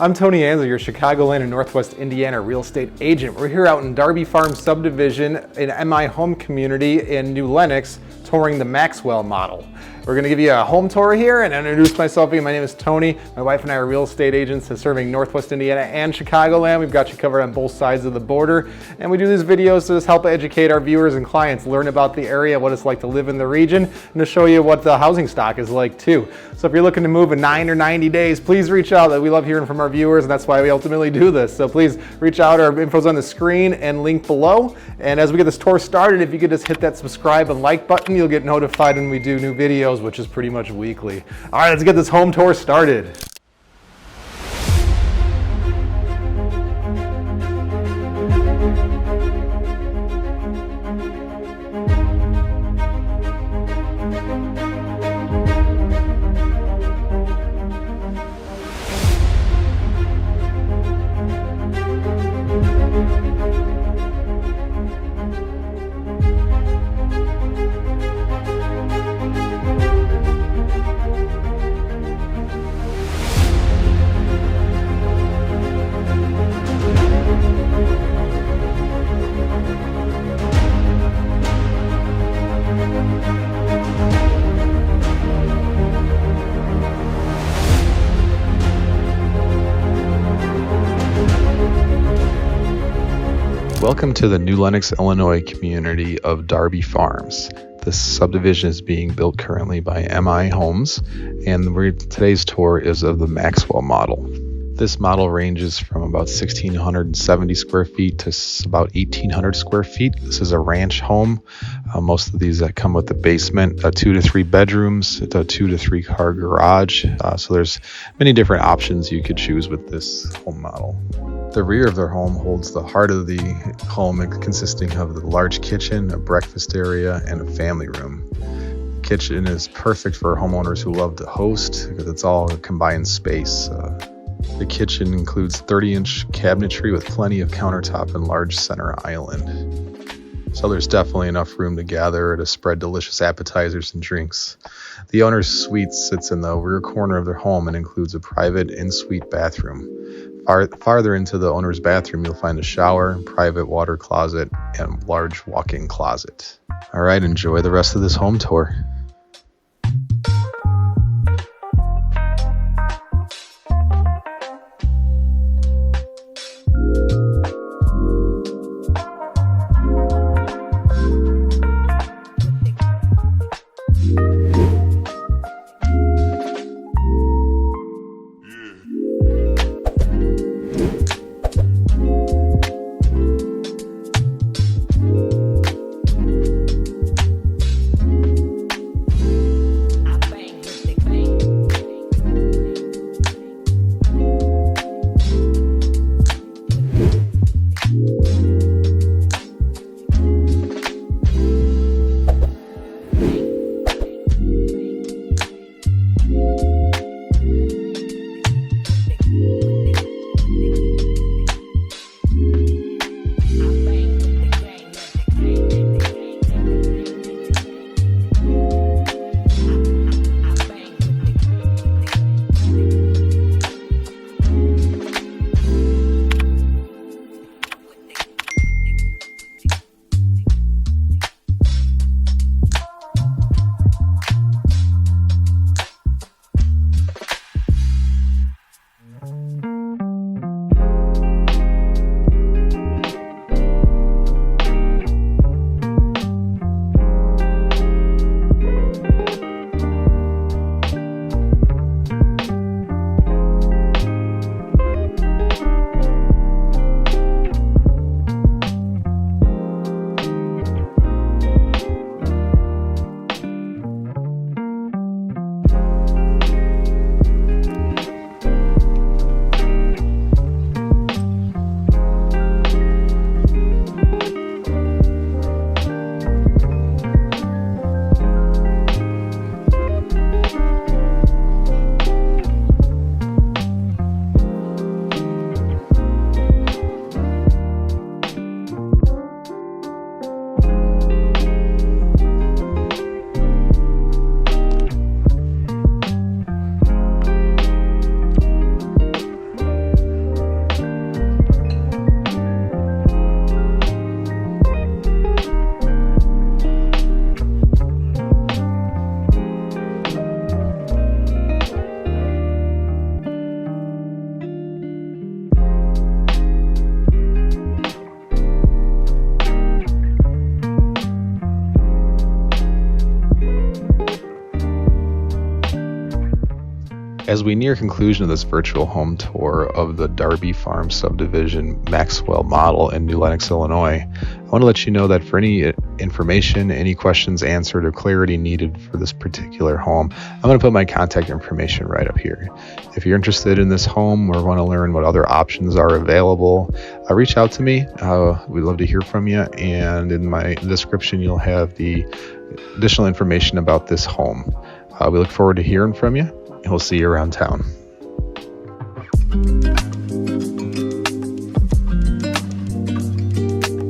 I'm Tony Anczer, your Chicagoland and Northwest Indiana real estate agent. We're here out in Darby Farms Subdivision in MI home community in New Lenox, touring the Maxwell model. We're going to give you a home tour here and introduce myself again. My name is Tony. My wife and I are real estate agents serving Northwest Indiana and Chicagoland. We've got you covered on both sides of the border. And we do these videos to just help educate our viewers and clients, learn about the area, what it's like to live in the region, and to show you what the housing stock is like too. So if you're looking to move in 9 or 90 days, please reach out. We love hearing from our viewers, and that's why we ultimately do this. So please reach out. Our info's on the screen and link below. And as we get this tour started, if you could just hit that subscribe and like button, you'll get notified when we do new videos, which is pretty much weekly. All right, let's get this home tour started. Welcome to the New Lenox, Illinois community of Darby Farms. This subdivision is being built currently by MI Homes, and today's tour is of the Maxwell model. This model ranges from about 1,670 square feet to about 1,800 square feet. This is a ranch home. Most of these that come with the basement, 2 to 3 bedrooms, it's a 2 to 3 car garage. So there's many different options you could choose with this home model. The rear of their home holds the heart of the home, consisting of the large kitchen, a breakfast area, and a family room. The kitchen is perfect for homeowners who love to host because it's all a combined space. The kitchen includes 30-inch cabinetry with plenty of countertop and large center island. So there's definitely enough room to gather to spread delicious appetizers and drinks. The owner's suite sits in the rear corner of their home and includes a private in-suite bathroom. Farther into the owner's bathroom, you'll find a shower, private water closet, and large walk-in closet. All right, enjoy the rest of this home tour. As we near conclusion of this virtual home tour of the Darby Farms Subdivision Maxwell model in New Lenox, Illinois, I want to let you know that for any information, any questions answered, or clarity needed for this particular home, I'm going to put my contact information right up here. If you're interested in this home or want to learn what other options are available, reach out to me. We'd love to hear from you. And in my description, you'll have the additional information about this home. We look forward to hearing from you, and we'll see you around town.